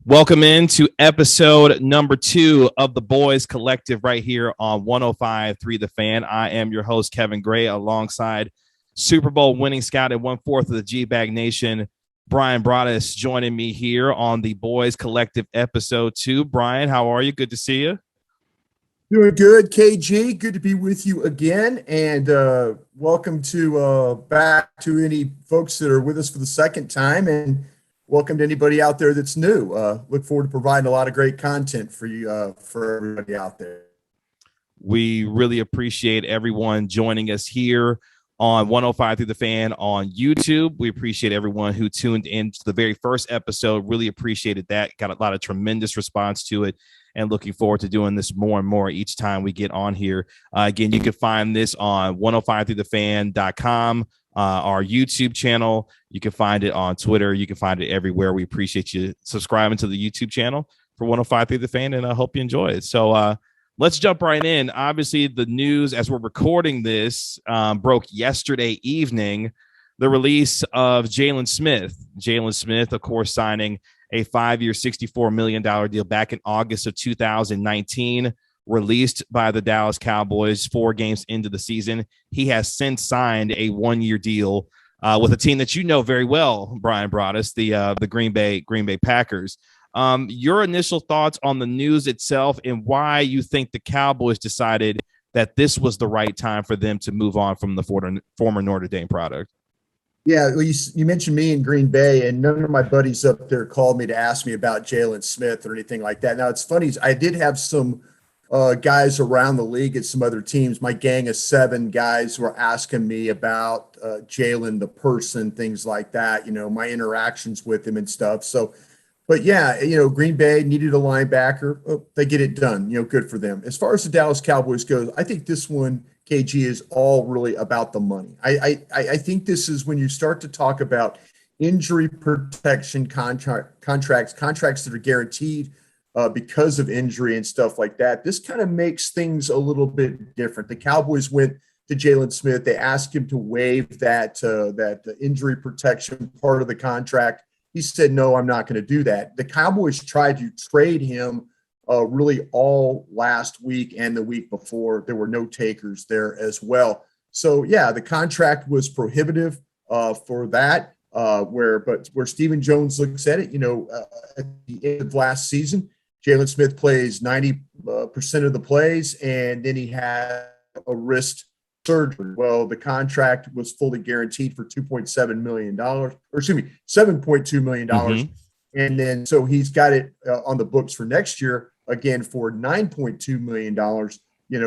Welcome into episode number 2 of the Boys Collective right here on 105.3 The Fan. I am your host, Kevin Gray, alongside Super Bowl winning scout and 1/4 of the G-Bag Nation, Bryan Broaddus, joining me here on the Boys Collective episode 2. Bryan, how are you? Good to see you. Doing good, KG. Good to be with you again, and welcome to back to any folks that are with us for the second time, and welcome to anybody out there that's new. Look forward to providing a lot of great content for you, for everybody out there. We really appreciate everyone joining us here on 105 The Fan on YouTube. We appreciate everyone who tuned in to the very first episode. Really appreciated that. Got a lot of tremendous response to it, and looking forward to doing this more and more each time we get on here. Again, you can find this on 105thethefan.com, our YouTube channel. You can find it on Twitter. You can find it everywhere. We appreciate you subscribing to the YouTube channel for 105 The Fan, and I hope you enjoy it. So let's jump right in. Obviously, the news as we're recording this broke yesterday evening, the release of Jaylon Smith. Jaylon Smith, of course, signing a 5-year, $64 million deal back in August of 2019, released by the Dallas Cowboys 4 games into the season. He has since signed a 1-year deal with a team that you know very well, Bryan Broaddus, the Green Bay Packers. Your initial thoughts on the news itself and why you think the Cowboys decided that this was the right time for them to move on from the former Notre Dame product? Yeah, well, you mentioned me in Green Bay, and none of my buddies up there called me to ask me about Jaylon Smith or anything like that. Now, it's funny. I did have some guys around the league at some other teams. My gang of 7 guys were asking me about Jaylon, the person, things like that, my interactions with him and stuff. So, but yeah, Green Bay needed a linebacker. Oh, they get it done, good for them. As far as the Dallas Cowboys goes, I think this one, KG, is all really about the money. I think this is when you start to talk about injury protection contracts that are guaranteed because of injury and stuff like that. This kind of makes things a little bit different. The Cowboys went to Jaylon Smith. They asked him to waive that injury protection part of the contract. He said, no, I'm not going to do that. The Cowboys tried to trade him really all last week and the week before. There were no takers there as well. So, yeah, the contract was prohibitive for that, where Stephen Jones looks at it, at the end of last season, Jaylon Smith plays 90% of the plays, and then he had a wrist surgery. Well, the contract was fully guaranteed for $2.7 million, or excuse me, $7.2 million. Mm-hmm. And then so he's got it on the books for next year, again, for $9.2 million,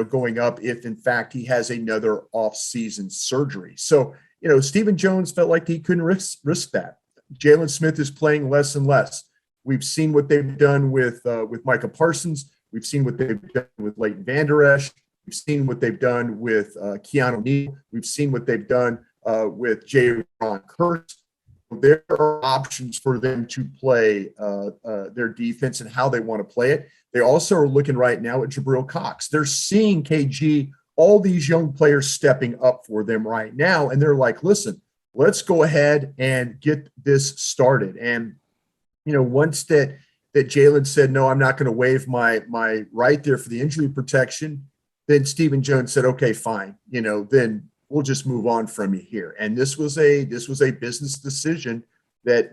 going up if, in fact, he has another off-season surgery. So, Stephen Jones felt like he couldn't risk that. Jaylon Smith is playing less and less. We've seen what they've done with Micah Parsons. We've seen what they've done with Leighton Vander Esch. We've seen what they've done with Keanu Neal. We've seen what they've done with Jaylon Kurtz. There are options for them to play their defense and how they want to play it. They also are looking right now at Jabril Cox. They're seeing, KG, all these young players stepping up for them right now, and they're like, listen, let's go ahead and get this started. And, once that Jaylon said, no, I'm not going to waive my right there for the injury protection, then Stephen Jones said, okay, fine, then we'll just move on from you here. And this was a business decision that,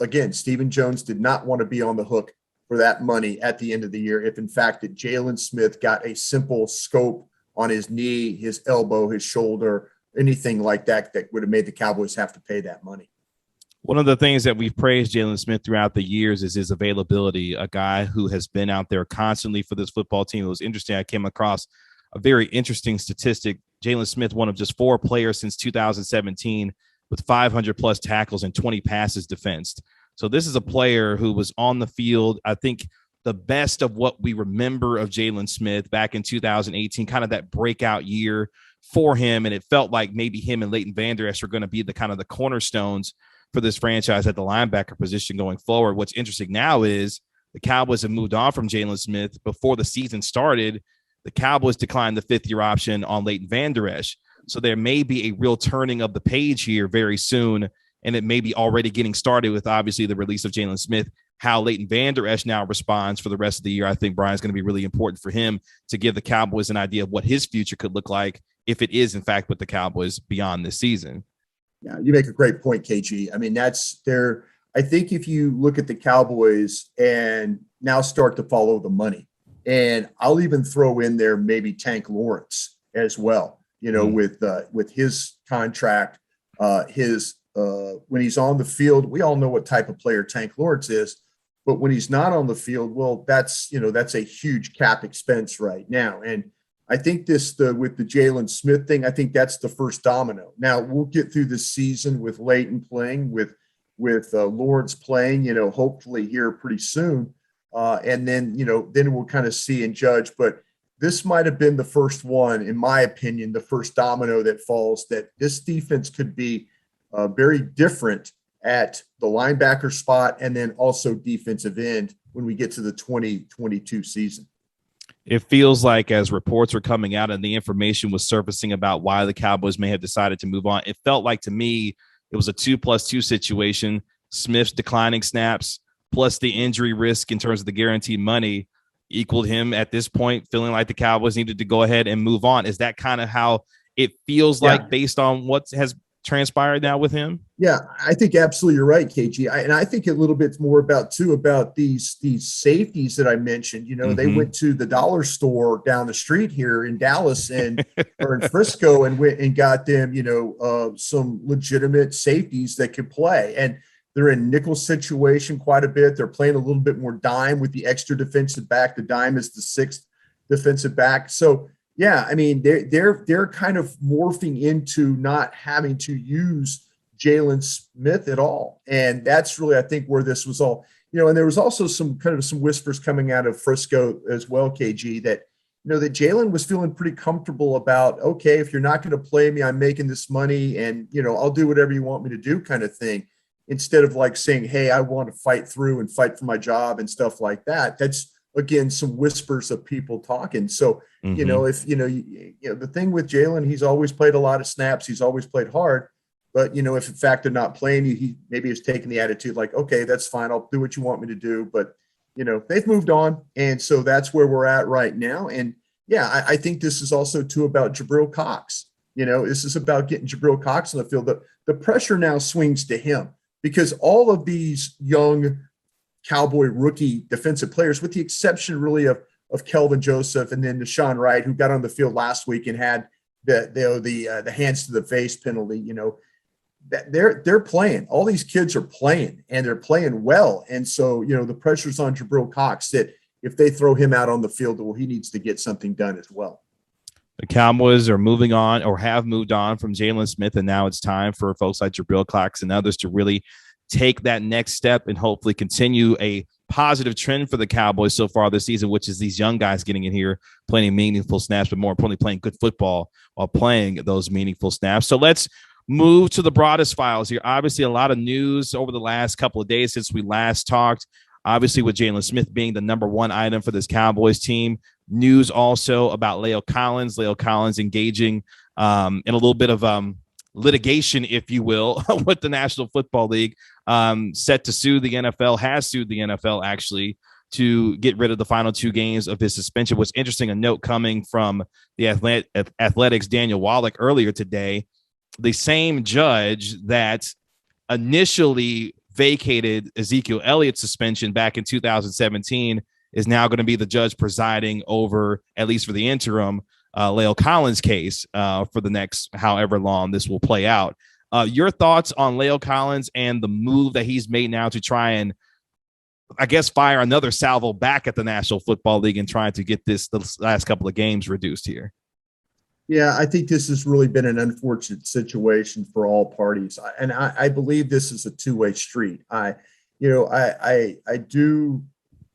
again, Stephen Jones did not want to be on the hook for that money at the end of the year. If in fact that Jaylon Smith got a simple scope on his knee, his elbow, his shoulder, anything like that would have made the Cowboys have to pay that money. One of the things that we've praised Jaylon Smith throughout the years is his availability, a guy who has been out there constantly for this football team. It was interesting. I came across a very interesting statistic. Jaylon Smith, one of just 4 players since 2017 with 500-plus tackles and 20 passes defensed. So this is a player who was on the field, I think, the best of what we remember of Jaylon Smith back in 2018, kind of that breakout year for him. And it felt like maybe him and Leighton Vander Esch are going to be the kind of the cornerstones for this franchise at the linebacker position going forward. What's interesting now is the Cowboys have moved on from Jaylon Smith. Before the season started, the Cowboys declined the 5th-year option on Leighton Vander Esch. So there may be a real turning of the page here very soon, and it may be already getting started with, obviously, the release of Jaylon Smith. how Leighton Vander Esch now responds for the rest of the year, I think Brian's going to be really important for him to give the Cowboys an idea of what his future could look like if it is, in fact, with the Cowboys beyond this season. Yeah, you make a great point, KG. I mean, that's there. I think if you look at the Cowboys and now start to follow the money, and I'll even throw in there maybe Tank Lawrence as well, with his contract, when he's on the field, we all know what type of player Tank Lawrence is, but when he's not on the field, well, that's a huge cap expense right now. And I think with the Jaylon Smith thing, I think that's the first domino. Now we'll get through this season with Leighton playing, with Lawrence playing, hopefully here pretty soon. And then we'll kind of see and judge, but this might have been the first one, in my opinion, the first domino that falls, that this defense could be very different at the linebacker spot and then also defensive end when we get to the 2022 season. It feels like as reports were coming out and the information was surfacing about why the Cowboys may have decided to move on, it felt like to me it was a 2+2 situation. Smith's declining snaps plus the injury risk in terms of the guaranteed money equaled him at this point, feeling like the Cowboys needed to go ahead and move on. Is that kind of how it feels like based on what has transpired now with him? Yeah, I think absolutely you're right, KG. And I think a little bit more about these safeties that I mentioned. They went to the dollar store down the street here in Dallas or in Frisco and went and got them, some legitimate safeties that could play. And they're in nickel situation quite a bit. They're playing a little bit more dime with the extra defensive back. The dime is the sixth defensive back. So yeah, I mean, they're kind of morphing into not having to use Jaylon Smith at all. And that's really, I think, where this was all, and there was also some whispers coming out of Frisco as well, KG, that, that Jaylon was feeling pretty comfortable about, okay, if you're not going to play me, I'm making this money and, I'll do whatever you want me to do kind of thing. Instead of like saying, hey, I want to fight through and fight for my job and stuff like that. That's, again, some whispers of people talking. So, if, the thing with Jaylon, he's always played a lot of snaps. He's always played hard. But, if in fact they're not playing you, he maybe has taken the attitude like, okay, that's fine. I'll do what you want me to do. But, they've moved on. And so that's where we're at right now. And yeah, I think this is also too about Jabril Cox. This is about getting Jabril Cox on the field. The pressure now swings to him because all of these young Cowboy rookie defensive players, with the exception really of Kelvin Joseph and then Deshaun Wright, who got on the field last week and had the hands to the face penalty, that they're playing. All these kids are playing and they're playing well. And so, the pressure's on Jabril Cox that if they throw him out on the field, well, he needs to get something done as well. The Cowboys are moving on or have moved on from Jaylon Smith, and now it's time for folks like Jabril Cox and others to really take that next step and hopefully continue a positive trend for the Cowboys so far this season, which is these young guys getting in here, playing meaningful snaps, but more importantly, playing good football while playing those meaningful snaps. So let's move to the Broaddus Files here. Obviously, a lot of news over the last couple of days since we last talked. Obviously, with Jaylon Smith being the number one item for this Cowboys team. News also about La'el Collins engaging in a little bit of litigation, if you will, with the National Football League, set to sue the NFL, has sued the NFL actually to get rid of the final 2 games of his suspension. What's interesting, a note coming from the Athletics' Daniel Wallach earlier today, the same judge that initially vacated Ezekiel Elliott's suspension back in 2017 is now going to be the judge presiding over, at least for the interim, La'el Collins' case for the next however long this will play out. Your thoughts on La'el Collins and the move that he's made now to try and, I guess, fire another salvo back at the National Football League and trying to get the last couple of games reduced here? Yeah, I think this has really been an unfortunate situation for all parties. And I believe this is a two-way street.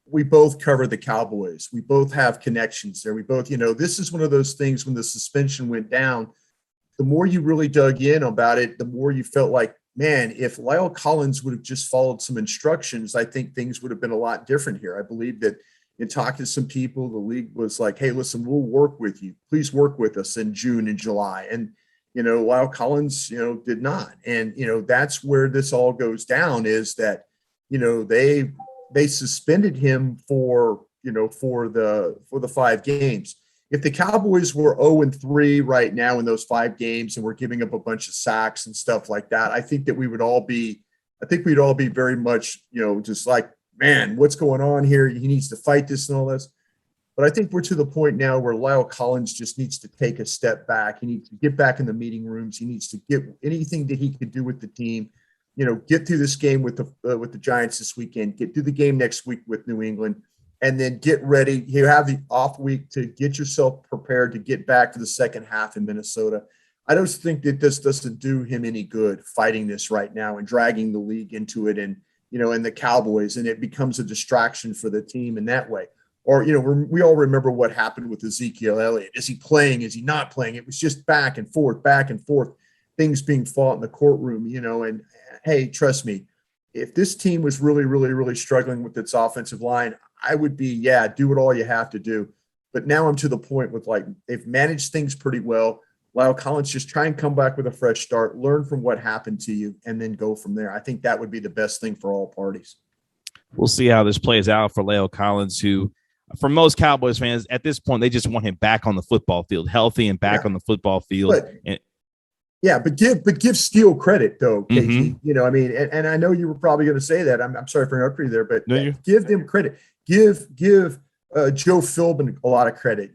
We both cover the Cowboys. We both have connections there. We both, this is one of those things when the suspension went down, the more you really dug in about it, the more you felt like, man, if La'el Collins would have just followed some instructions, I think things would have been a lot different here. I believe that in talking to some people, the league was like, hey, listen, we'll work with you. Please work with us in June and July. And, La'el Collins, did not. And, that's where this all goes down is that, they they suspended him for the 5 games. If the Cowboys were 0-3 right now in those 5 games and we're giving up a bunch of sacks and stuff like that, I think we'd all be very much, just like, man, what's going on here? He needs to fight this and all this. But I think we're to the point now where Lyle Collins just needs to take a step back. He needs to get back in the meeting rooms. He needs to get anything that he could do with the team, get through this game with the Giants this weekend, get through the game next week with New England, and then get ready. You have the off week to get yourself prepared to get back to the second half in Minnesota. I don't think that this doesn't do him any good fighting this right now and dragging the league into it and the Cowboys, and it becomes a distraction for the team in that way. Or, we all remember what happened with Ezekiel Elliott. Is he playing? Is he not playing? It was just back and forth, things being fought in the courtroom, and hey, trust me, if this team was really, really, really struggling with its offensive line, I would be, do it all you have to do. But now I'm to the point with, like, they've managed things pretty well. Lyle Collins, just try and come back with a fresh start, learn from what happened to you, and then go from there. I think that would be the best thing for all parties. We'll see how this plays out for Lyle Collins, who, for most Cowboys fans at this point, they just want him back on the football field, healthy and back on the football field. But give Steele credit, though, KG. Mm-hmm. And I know you were probably going to say that. I'm sorry for interrupting you there, but give them credit. Give Joe Philbin a lot of credit.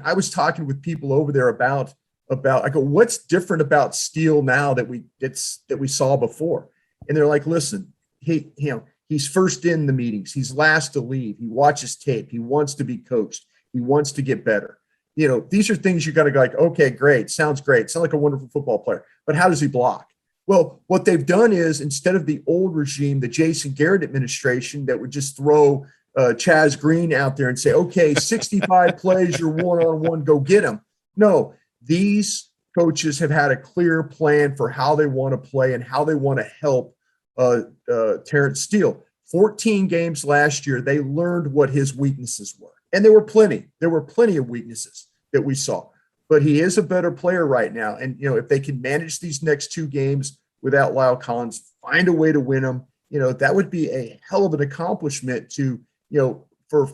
I was talking with people over there about I go, what's different about Steele now that we saw before? And they're like, listen, he's first in the meetings. He's last to leave. He watches tape. He wants to be coached. He wants to get better. These are things you got to go like, okay, great. Sounds great. Sounds like a wonderful football player. But how does he block? Well, what they've done is, instead of the old regime, the Jason Garrett administration that would just throw Chaz Green out there and say, okay, 65 plays, you're one-on-one, go get him. No, these coaches have had a clear plan for how they want to play and how they want to help Terrence Steele. 14 games last year, they learned what his weaknesses were. And there were plenty of weaknesses that we saw. But he is a better player right now. And, if they can manage these next 2 games without Lyle Collins, find a way to win them, that would be a hell of an accomplishment to, for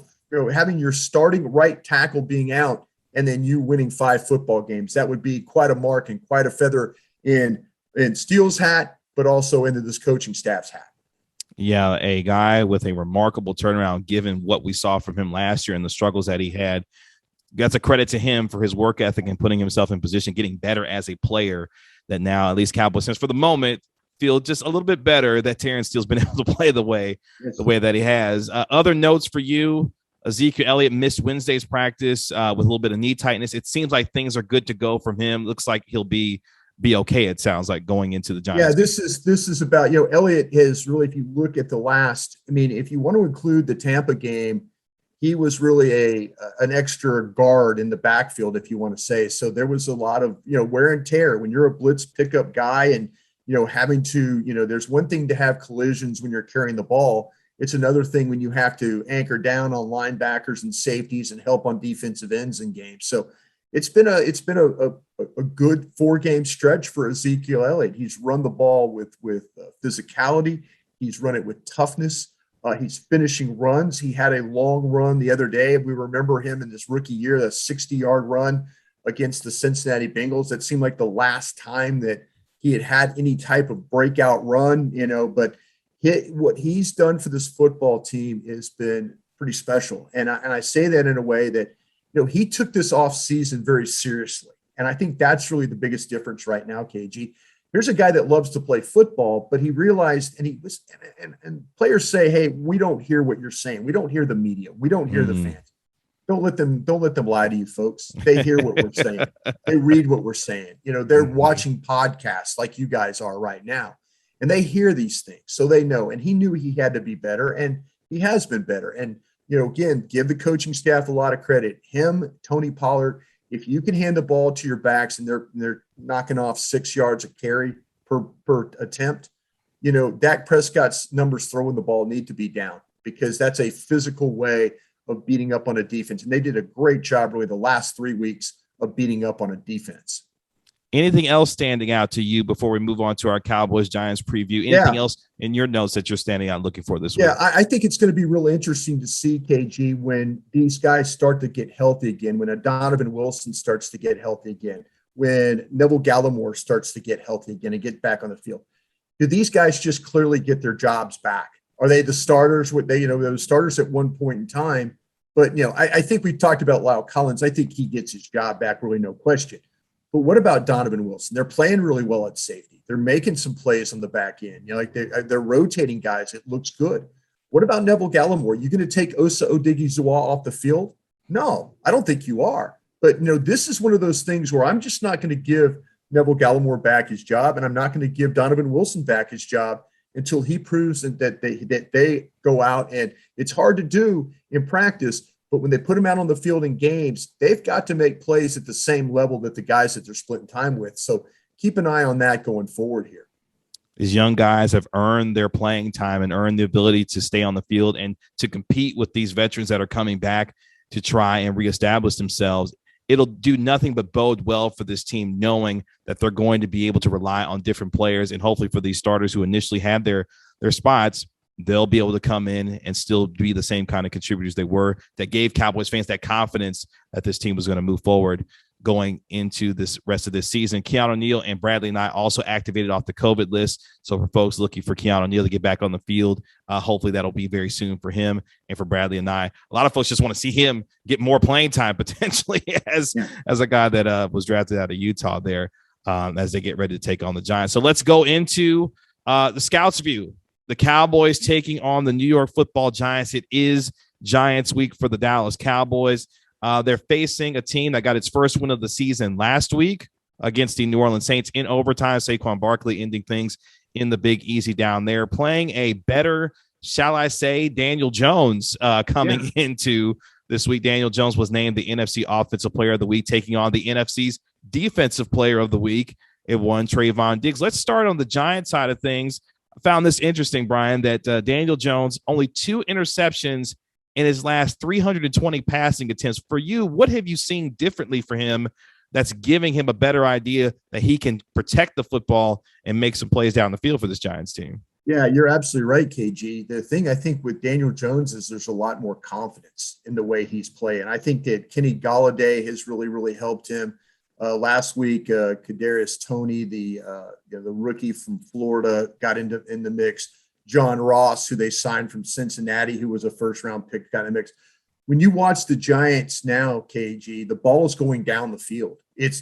having your starting right tackle being out and then you winning 5 football games. That would be quite a mark and quite a feather in Steele's hat, but also into this coaching staff's hat. Yeah, a guy with a remarkable turnaround given what we saw from him last year and the struggles that he had. That's a credit to him for his work ethic and putting himself in position, getting better as a player, that now at least Cowboys fans for the moment feel just a little bit better that Terrence Steele's been able to play the way that he has. Other notes for you: Ezekiel Elliott missed Wednesday's practice with a little bit of knee tightness. It seems like things are good to go from him. Looks like he'll be okay, it sounds like, going into the Giants. Yeah, this is about, Elliott has really, if you look at the last, if you want to include the Tampa game, he was really an extra guard in the backfield, if you want to say. So there was a lot of, wear and tear when you're a blitz pickup guy and, having to, there's one thing to have collisions when you're carrying the ball. It's another thing when you have to anchor down on linebackers and safeties and help on defensive ends in games. So it's been a good 4-game stretch for Ezekiel Elliott. He's run the ball with physicality. He's run it with toughness. He's finishing runs. He had a long run the other day. We remember him in this rookie year, a 60-yard run against the Cincinnati Bengals. That seemed like the last time that he had any type of breakout run, but what he's done for this football team has been pretty special. And I say that in a way that, he took this off season very seriously. And I think that's really the biggest difference right now, KG. Here's a guy that loves to play football, but he realized, and players say, hey, we don't hear what you're saying. We don't hear the media. We don't hear the fans. Don't let them lie to you, folks. They hear what we're saying. They read what we're saying. They're watching podcasts like you guys are right now, and they hear these things. So they know, and he knew he had to be better, and he has been better. And, again, give the coaching staff a lot of credit. Him, Tony Pollard, if you can hand the ball to your backs and they're knocking off 6 yards a carry per attempt, Dak Prescott's numbers throwing the ball need to be down, because that's a physical way of beating up on a defense. And they did a great job really the last 3 weeks of beating up on a defense. Anything else standing out to you before we move on to our Cowboys Giants preview? Anything else in your notes that you're standing out looking for this week? Yeah, I think it's going to be really interesting to see, KG, when these guys start to get healthy again, when a Donovan Wilson starts to get healthy again, when Neville Gallimore starts to get healthy again and get back on the field. Do these guys just clearly get their jobs back? Are they the starters? They were starters at one point in time. But, I think we talked about Lyle Collins. I think he gets his job back, really, no question. But what about Donovan Wilson? They're playing really well at safety. They're making some plays on the back end. They're rotating guys. It looks good. What about Neville Gallimore? You going to take Osa Odighizuwa off the field? No, I don't think you are. But, this is one of those things where I'm just not going to give Neville Gallimore back his job, and I'm not going to give Donovan Wilson back his job until he proves that they go out. And it's hard to do in practice, but when they put them out on the field in games, they've got to make plays at the same level that the guys that they're splitting time with. So keep an eye on that going forward here. These young guys have earned their playing time and earned the ability to stay on the field and to compete with these veterans that are coming back to try and reestablish themselves. It'll do nothing but bode well for this team, knowing that they're going to be able to rely on different players. And hopefully for these starters who initially had their spots, they'll be able to come in and still be the same kind of contributors they were, that gave Cowboys fans that confidence that this team was going to move forward going into this rest of this season. Keanu Neal and Bradley Knight also activated off the COVID list. So for folks looking for Keanu Neal to get back on the field, hopefully that'll be very soon for him and for Bradley and Knight. A lot of folks just want to see him get more playing time potentially as a guy that was drafted out of Utah there as they get ready to take on the Giants. So let's go into the Scouts view. The Cowboys taking on the New York Football Giants. It is Giants week for the Dallas Cowboys. They're facing a team that got its first win of the season last week against the New Orleans Saints in overtime. Saquon Barkley ending things in the Big Easy down there. Playing a better, shall I say, Daniel Jones coming into this week. Daniel Jones was named the NFC Offensive Player of the Week, taking on the NFC's Defensive Player of the Week. It won Trayvon Diggs. Let's start on the Giants side of things. I found this interesting, Brian, that Daniel Jones, only 2 interceptions in his last 320 passing attempts. For you, what have you seen differently for him that's giving him a better idea that he can protect the football and make some plays down the field for this Giants team? Yeah, you're absolutely right, KG. The thing I think with Daniel Jones is there's a lot more confidence in the way he's playing. I think that Kenny Golladay has really, really helped him. Last week, Kadarius Toney, the rookie from Florida, got in the mix. John Ross, who they signed from Cincinnati, who was a first-round pick, got in the mix. When you watch the Giants now, KG, the ball is going down the field.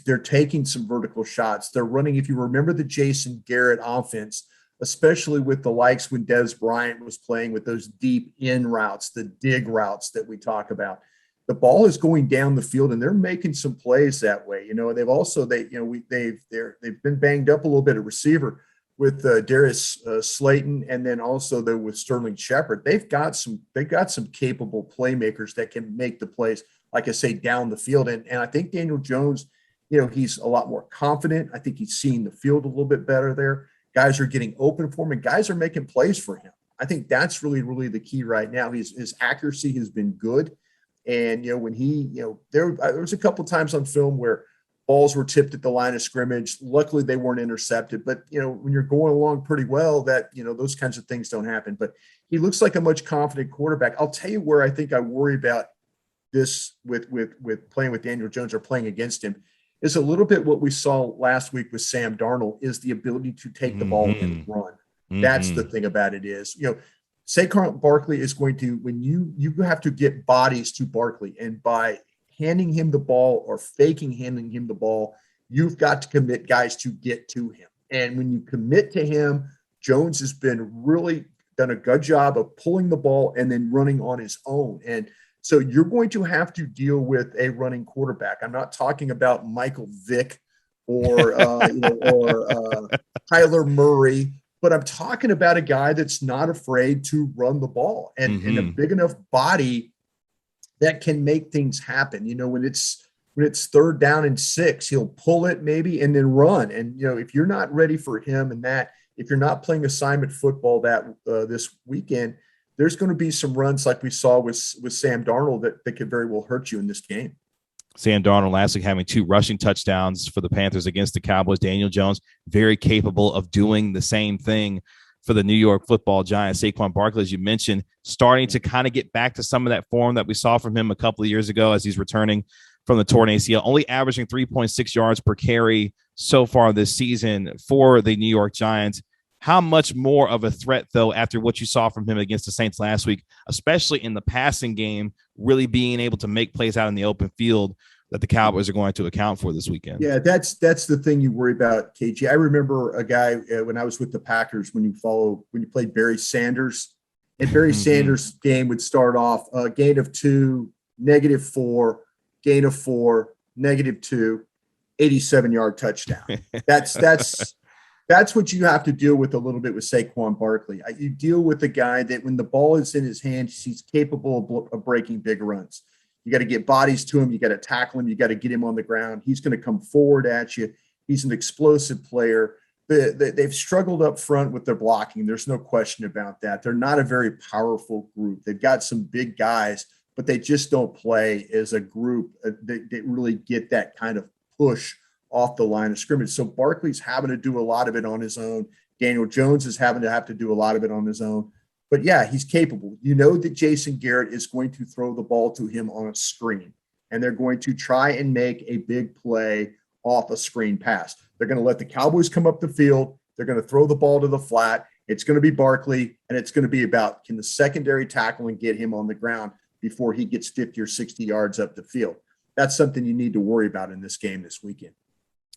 They're taking some vertical shots. They're running. If you remember the Jason Garrett offense, especially with the likes when Dez Bryant was playing with those deep in routes, the dig routes that we talk about. The ball is going down the field, and they're making some plays that way. They've also they've been banged up a little bit at receiver with Darius Slayton, and then also with Sterling Shepard. They've got some capable playmakers that can make the plays, like I say, down the field. And I think Daniel Jones, he's a lot more confident. I think he's seeing the field a little bit better there. Guys are getting open for him, and guys are making plays for him. I think that's really, really the key right now. His accuracy has been good. And, when there was a couple of times on film where balls were tipped at the line of scrimmage. Luckily, they weren't intercepted. But, when you're going along pretty well, those kinds of things don't happen. But he looks like a much confident quarterback. I'll tell you where I think I worry about this with playing with Daniel Jones or playing against him is a little bit what we saw last week with Sam Darnold is the ability to take the ball and run. That's the thing about it is, Saquon Barkley is going to, when you have to get bodies to Barkley, and by handing him the ball or faking handing him the ball, you've got to commit guys to get to him. And when you commit to him, Jones has been really done a good job of pulling the ball and then running on his own. And so you're going to have to deal with a running quarterback. I'm not talking about Michael Vick or Kyler Murray, but I'm talking about a guy that's not afraid to run the ball and a big enough body that can make things happen. When it's 3rd down and 6, he'll pull it maybe and then run. And, if you're not ready for him and if you're not playing assignment football this weekend, there's going to be some runs like we saw with Sam Darnold that could very well hurt you in this game. Sam Darnold last week having 2 rushing touchdowns for the Panthers against the Cowboys. Daniel Jones, very capable of doing the same thing for the New York Football Giants. Saquon Barkley, as you mentioned, starting to kind of get back to some of that form that we saw from him a couple of years ago as he's returning from the torn ACL, only averaging 3.6 yards per carry so far this season for the New York Giants. How much more of a threat, though, after what you saw from him against the Saints last week, especially in the passing game, really being able to make plays out in the open field that the Cowboys are going to account for this weekend? Yeah, that's the thing you worry about, KG. I remember a guy when I was with the Packers when you played Barry Sanders, and Barry Sanders' game would start off gain of 2, -4, gain of 4, -2, 87-yard touchdown. That's what you have to deal with a little bit with Saquon Barkley. You deal with a guy that when the ball is in his hands, he's capable of breaking big runs. You got to get bodies to him. You got to tackle him. You got to get him on the ground. He's going to come forward at you. He's an explosive player. They've struggled up front with their blocking. There's no question about that. They're not a very powerful group. They've got some big guys, but they just don't play as a group. They really get that kind of push off the line of scrimmage. So Barkley's having to do a lot of it on his own. Daniel Jones is having to do a lot of it on his own. But yeah, he's capable. You know that Jason Garrett is going to throw the ball to him on a screen, and they're going to try and make a big play off a screen pass. They're going to let the Cowboys come up the field. They're going to throw the ball to the flat. It's going to be Barkley, and it's going to be about, can the secondary tackle and get him on the ground before he gets 50 or 60 yards up the field? That's something you need to worry about in this game this weekend.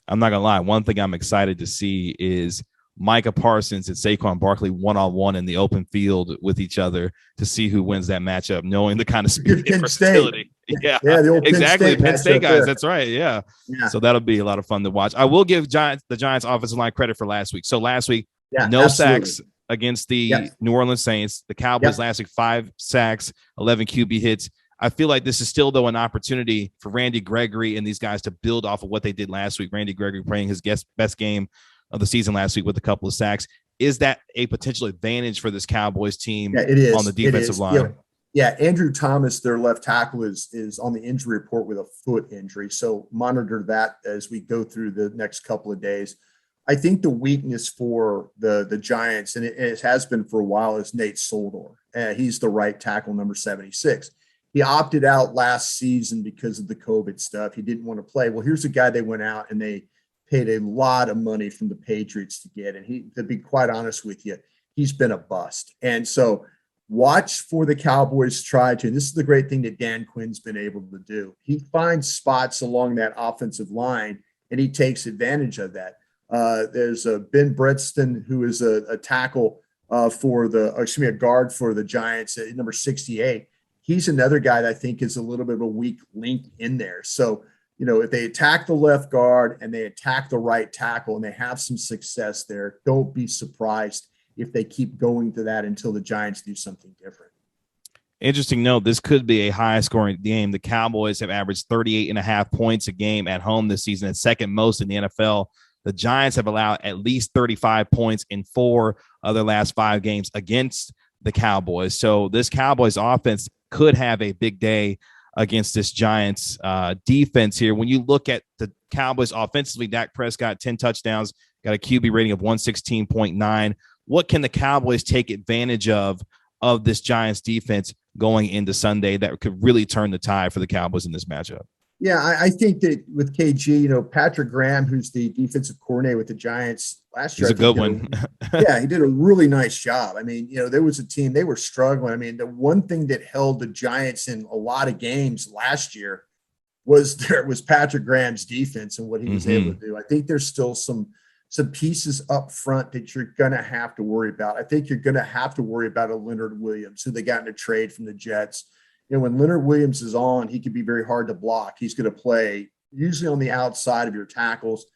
I'm not going to lie. One thing I'm excited to see is Micah Parsons and Saquon Barkley one-on-one in the open field with each other to see who wins that matchup, knowing the kind of speed and versatility. Yeah, the old exactly. Penn State guys. there. That's right. Yeah. So that'll be a lot of fun to watch. I will give the Giants offensive line credit for last week. So last week, no sacks against the New Orleans Saints. The Cowboys last week, 5 sacks, 11 QB hits. I feel like this is still, though, an opportunity for Randy Gregory and these guys to build off of what they did last week. Randy Gregory playing his best game of the season last week with a couple of sacks. Is that a potential advantage for this Cowboys team on the defensive line? Yeah, Andrew Thomas, their left tackle, is on the injury report with a foot injury. So monitor that as we go through the next couple of days. I think the weakness for the Giants, and it has been for a while, is Nate Solder. He's the right tackle, number 76. He opted out last season because of the COVID stuff. He didn't want to play. Well, here's a guy they went out and they paid a lot of money from the Patriots to get. And to be quite honest with you, he's been a bust. And so watch for the Cowboys try to, and this is the great thing that Dan Quinn's been able to do. He finds spots along that offensive line and he takes advantage of that. There's Ben Bredston, who is a tackle a guard for the Giants at number 68. He's another guy that I think is a little bit of a weak link in there. So, if they attack the left guard and they attack the right tackle and they have some success there, don't be surprised if they keep going to that until the Giants do something different. Interesting note, this could be a high-scoring game. The Cowboys have averaged 38.5 points a game at home this season, and second most in the NFL. The Giants have allowed at least 35 points in 4 of their last 5 games against the Cowboys. So this Cowboys offense could have a big day against this Giants defense here. When you look at the Cowboys offensively, Dak Prescott, 10 touchdowns, got a QB rating of 116.9. What can the Cowboys take advantage of this Giants defense going into Sunday that could really turn the tide for the Cowboys in this matchup? Yeah, I think that with KG, Patrick Graham, who's the defensive coordinator with the Giants last year, he's a good one. He did a really nice job. I mean, there was a team, they were struggling. I mean, the one thing that held the Giants in a lot of games last year was Patrick Graham's defense and what he was able to do. I think there's still some pieces up front that you're going to have to worry about. I think you're going to have to worry about a Leonard Williams, who they got in a trade from the Jets. When Leonard Williams is on, he can be very hard to block. He's going to play usually on the outside of your tackles.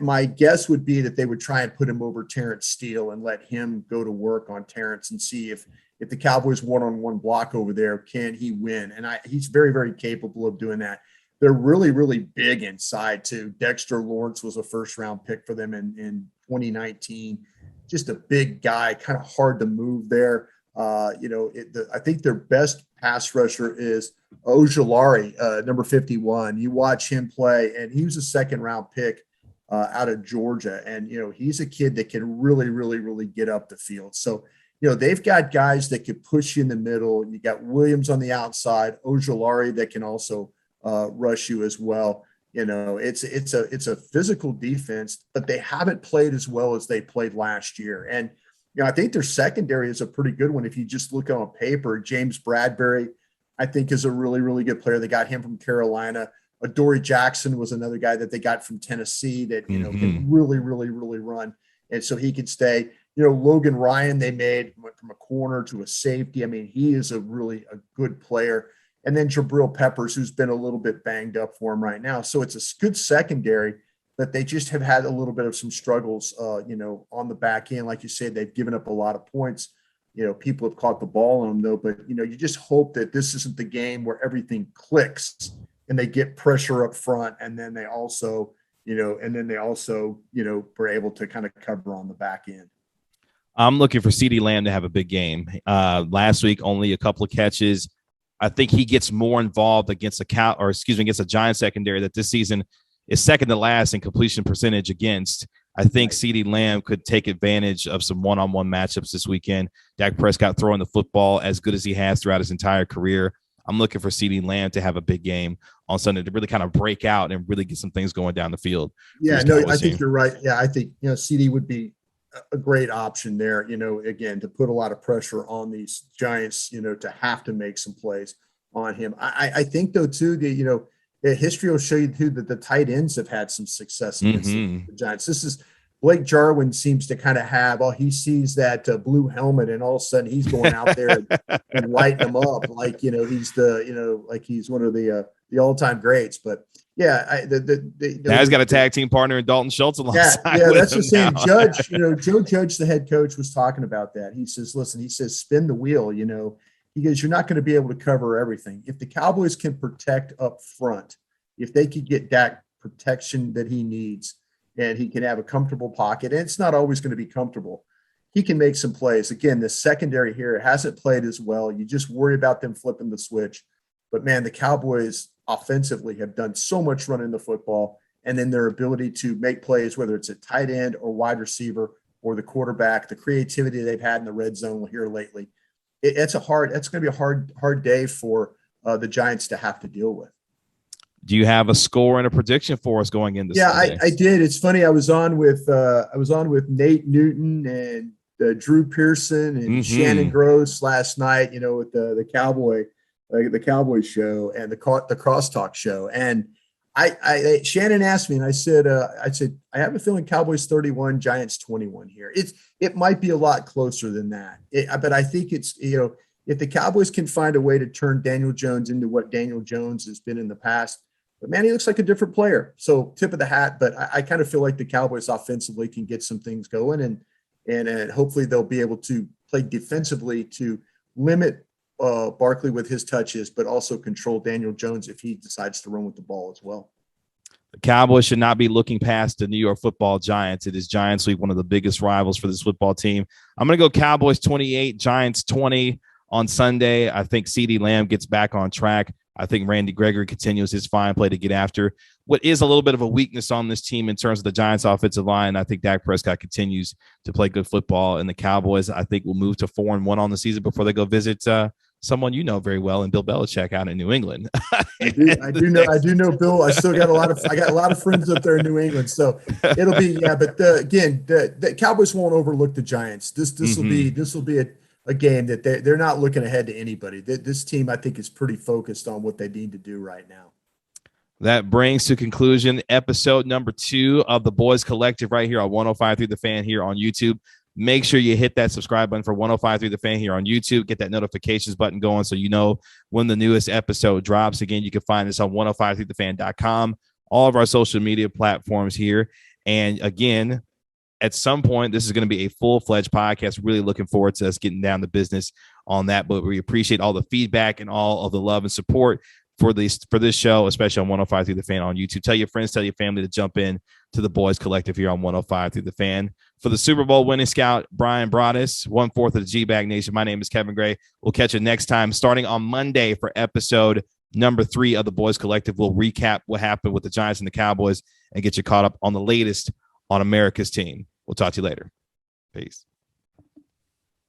My guess would be that they would try and put him over Terrence Steele and let him go to work on Terrence and see if the Cowboys one-on-one block over there, can he win? And he's very, very capable of doing that. They're really, really big inside too. Dexter Lawrence was a first-round pick for them in 2019. Just a big guy, kind of hard to move there. I think their best pass rusher is Ojulari, number 51. You watch him play, and he was a second-round pick out of Georgia. And, he's a kid that can really, really, really get up the field. So, they've got guys that could push you in the middle. You got Williams on the outside, Ojulari that can also rush you as well. It's a physical defense, but they haven't played as well as they played last year. And, I think their secondary is a pretty good one. If you just look on paper, James Bradbury, I think, is a really, really good player. They got him from Carolina. Adoree Jackson was another guy that they got from Tennessee that, can really, really, really run. And so he could stay. Logan Ryan, went from a corner to a safety. I mean, he is a good player. And then Jabril Peppers, who's been a little bit banged up for him right now. So it's a good secondary, but they just have had a little bit of some struggles, on the back end. Like you said, they've given up a lot of points. People have caught the ball on them, though. But, you just hope that this isn't the game where everything clicks and they get pressure up front. And then they also, were able to kind of cover on the back end. I'm looking for CeeDee Lamb to have a big game. Last week, only a couple of catches. I think he gets more involved against against a Giant secondary that this season is second to last in completion percentage against. I think CeeDee Lamb could take advantage of some one-on-one matchups this weekend. Dak Prescott throwing the football as good as he has throughout his entire career. I'm looking for CeeDee Lamb to have a big game on Sunday to really kind of break out and really get some things going down the field. Yeah, no, I think you're right. Yeah, I think, CeeDee would be a great option there, again, to put a lot of pressure on these Giants, to have to make some plays on him. I think, though, too, the history will show you, too, that the tight ends have had some success against the Giants. This is Blake Jarwin seems to kind of have, he sees that blue helmet, and all of a sudden he's going out there and lighting them up like, he's like he's one of the all-time greats. But yeah, now he's got a tag team partner in Dalton Schultz alongside. Yeah, that's the same. Judge, Joe Judge, the head coach, was talking about that. He says, listen, spin the wheel, he goes, you're not going to be able to cover everything. If the Cowboys can protect up front, if they could get Dak protection that he needs, and he can have a comfortable pocket, and it's not always going to be comfortable, he can make some plays. Again, the secondary here hasn't played as well. You just worry about them flipping the switch. But, man, the Cowboys offensively have done so much running the football, and then their ability to make plays, whether it's a tight end or wide receiver or the quarterback, the creativity they've had in the red zone here lately. It's going to be a hard day for the Giants to have to deal with. Do you have a score and a prediction for us going into Sunday? I did. It's funny. I was on with Nate Newton and Drew Pearson and Shannon Gross last night, with the Cowboy show and the Crosstalk show. And Shannon asked me, and I said, I have a feeling Cowboys 31, Giants 21 here. It might be a lot closer than that. But I think it's, if the Cowboys can find a way to turn Daniel Jones into what Daniel Jones has been in the past, but man, he looks like a different player. So tip of the hat, but I kind of feel like the Cowboys offensively can get some things going, and hopefully they'll be able to play defensively to limit Barkley with his touches, but also control Daniel Jones if he decides to run with the ball as well. The Cowboys should not be looking past the New York Football Giants. It is Giants Week, one of the biggest rivals for this football team. I'm going to go Cowboys 28, Giants 20 on Sunday. I think CeeDee Lamb gets back on track. I think Randy Gregory continues his fine play to get after what is a little bit of a weakness on this team in terms of the Giants offensive line. I think Dak Prescott continues to play good football, and the Cowboys, I think, will move to 4-1 on the season before they go visit someone very well in Bill Belichick out in New England. I do know Bill. I got a lot of friends up there in New England, so it'll be But the Cowboys won't overlook the Giants. This will be a game that they're not looking ahead to anybody. This team, I think, is pretty focused on what they need to do right now. That brings to conclusion episode number 2 of the Boys Collective right here on 105.3 The Fan here on YouTube. Make sure you hit that subscribe button for 105.3 The Fan here on YouTube. Get that notifications button going so you know when the newest episode drops. Again, you can find us on 105.3thefan.com, all of our social media platforms here. And again, at some point, this is going to be a full-fledged podcast. Really looking forward to us getting down to business on that. But we appreciate all the feedback and all of the love and support for this show, especially on 105.3 The Fan on YouTube. Tell your friends, tell your family to jump in to the Boys Collective here on 105.3 The Fan. For the Super Bowl winning scout, Bryan Broaddus, 1/4 of the G-Bag Nation, my name is Kevin Gray. We'll catch you next time, starting on Monday for episode number 3 of the Boys Collective. We'll recap what happened with the Giants and the Cowboys and get you caught up on the latest on America's team. We'll talk to you later. Peace.